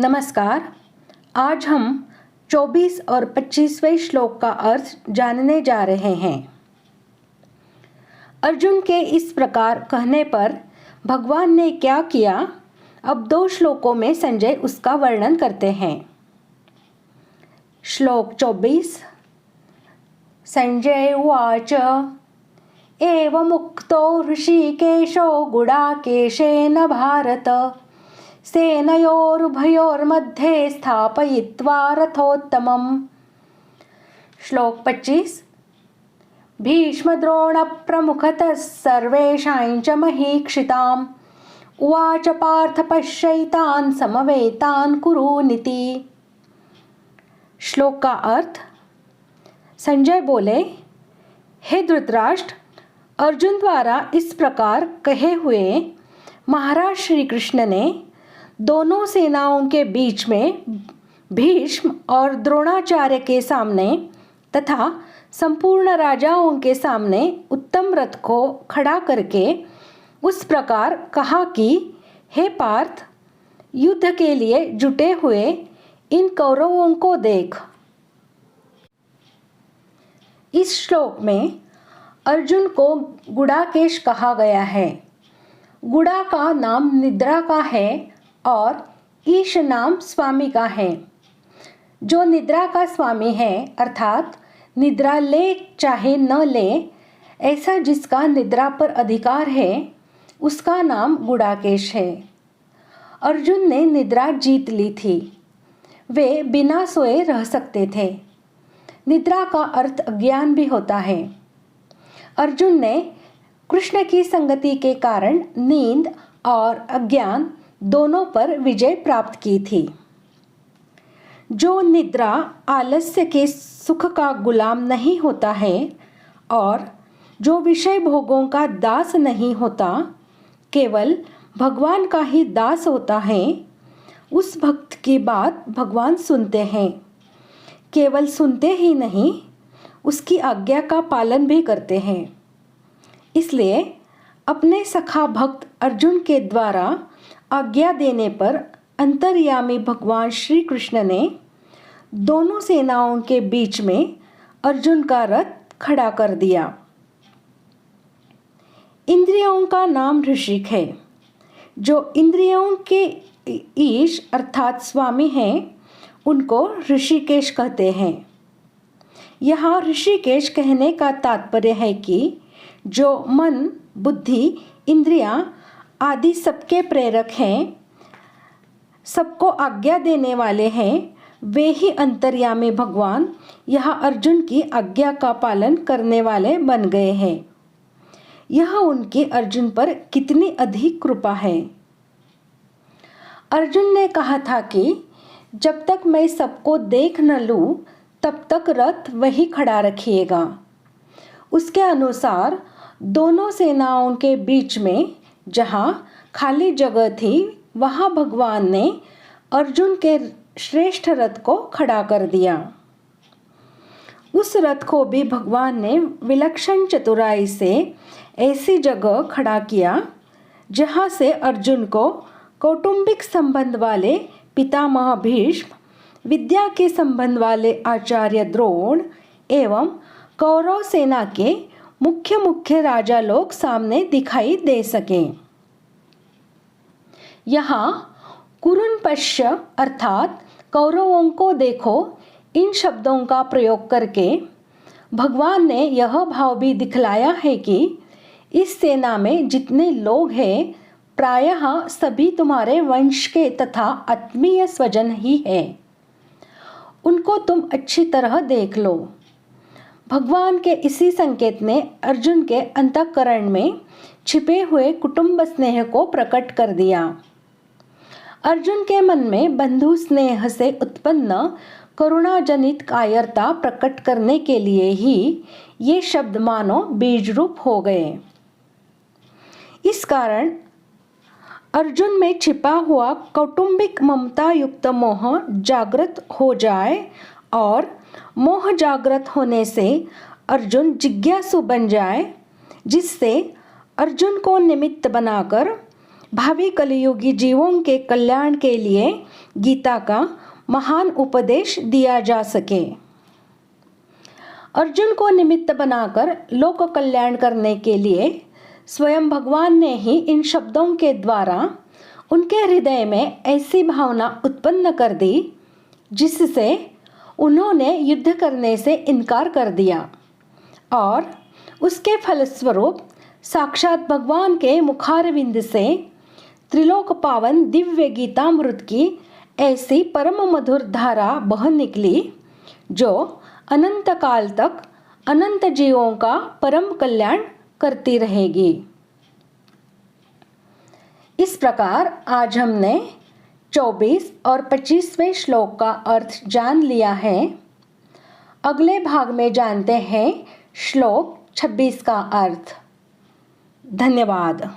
नमस्कार। आज हम 24 और 25वें श्लोक का अर्थ जानने जा रहे हैं। अर्जुन के इस प्रकार कहने पर भगवान ने क्या किया, अब 2 श्लोकों में संजय उसका वर्णन करते हैं। श्लोक 24। संजय उवाच एवमुक्तो ऋषिकेशो गुडाकेशेन भारत सेनयोरुभयोर्मध्ये स्थापयित्वा रथोत्तमम्। श्लोक 25। भीष्मद्रोणप्रमुखतः सर्वेषां च महीक्षिताम् उवाच पार्थ पश्यैतान् समवेतान् कुरूनिति। श्लोक का अर्थ। संजय बोले, हे धृतराष्ट्र, अर्जुन द्वारा इस प्रकार कहे हुए महाराज श्री कृष्ण ने दोनों सेनाओं के बीच में भीष्म और द्रोणाचार्य के सामने तथा संपूर्ण राजाओं के सामने उत्तम रथ को खड़ा करके उस प्रकार कहा कि हे पार्थ, युद्ध के लिए जुटे हुए इन कौरवों को देख। इस श्लोक में अर्जुन को गुडाकेश कहा गया है। गुड़ा का नाम निद्रा का है और ईश नाम स्वामी का है। जो निद्रा का स्वामी है, अर्थात निद्रा ले चाहे न ले, ऐसा जिसका निद्रा पर अधिकार है, उसका नाम गुडाकेश है। अर्जुन ने निद्रा जीत ली थी। वे बिना सोए रह सकते थे। निद्रा का अर्थ अज्ञान भी होता है। अर्जुन ने कृष्ण की संगति के कारण नींद और अज्ञान दोनों पर विजय प्राप्त की थी। जो निद्रा आलस्य के सुख का गुलाम नहीं होता है और जो विषय भोगों का दास नहीं होता, केवल भगवान का ही दास होता है, उस भक्त की बात भगवान सुनते हैं। केवल सुनते ही नहीं, उसकी आज्ञा का पालन भी करते हैं। इसलिए अपने सखा भक्त अर्जुन के द्वारा आज्ञा देने पर अंतर्यामी भगवान श्री कृष्ण ने दोनों सेनाओं के बीच में अर्जुन का रथ खड़ा कर दिया। इंद्रियों का नाम ऋषिक है। जो इंद्रियों के ईश अर्थात स्वामी हैं, उनको ऋषिकेश कहते हैं। यहाँ ऋषिकेश कहने का तात्पर्य है कि जो मन, बुद्धि, इंद्रियां आदि सबके प्रेरक हैं, सबको आज्ञा देने वाले हैं, वे ही अंतर्यामी भगवान यहाँ अर्जुन की आज्ञा का पालन करने वाले बन गए हैं। यह उनकी अर्जुन पर कितनी अधिक कृपा है। अर्जुन ने कहा था कि जब तक मैं सबको देख न लूँ, तब तक रथ वही खड़ा रखिएगा। उसके अनुसार दोनों सेनाओं के बीच में जहाँ खाली जगह थी, वहाँ भगवान ने अर्जुन के श्रेष्ठ रथ को खड़ा कर दिया। उस रथ को भी भगवान ने विलक्षण चतुराई से ऐसी जगह खड़ा किया जहाँ से अर्जुन को कौटुंबिक संबंध वाले पितामह भीष्म, विद्या के संबंध वाले आचार्य द्रोण एवं कौरव सेना के मुख्य राजा लोग सामने दिखाई दे सकें। यहाँ कुरुन पश्य अर्थात कौरवों को देखो, इन शब्दों का प्रयोग करके भगवान ने यह भाव भी दिखलाया है कि इस सेना में जितने लोग हैं, प्रायः सभी तुम्हारे वंश के तथा आत्मीय स्वजन ही हैं। उनको तुम अच्छी तरह देख लो। भगवान के इसी संकेत ने अर्जुन के अंतःकरण में छिपे हुए कुटुंब स्नेह को प्रकट कर दिया। अर्जुन के मन में बंधु स्नेह से उत्पन्न करुणाजनित कायरता प्रकट करने के लिए ही ये शब्द मानो बीज रूप हो गए। इस कारण अर्जुन में छिपा हुआ कौटुंबिक ममता युक्त मोह जागृत हो जाए और मोह जागृत होने से अर्जुन जिज्ञासु बन जाए, जिससे अर्जुन को निमित्त बनाकर भावी कलियुगी जीवों के कल्याण के लिए गीता का महान उपदेश दिया जा सके। अर्जुन को निमित्त बनाकर लोक कल्याण करने के लिए स्वयं भगवान ने ही इन शब्दों के द्वारा उनके हृदय में ऐसी भावना उत्पन्न कर दी जिससे उन्होंने युद्ध करने से इनकार कर दिया और उसके फलस्वरूप साक्षात भगवान के मुखारविंद से त्रिलोक पावन दिव्य गीतामृत की ऐसी परम मधुर धारा बह निकली जो अनंत काल तक अनंत जीवों का परम कल्याण करती रहेगी। इस प्रकार आज हमने 24 और 25वें श्लोक का अर्थ जान लिया है। अगले भाग में जानते हैं श्लोक 26 का अर्थ। धन्यवाद।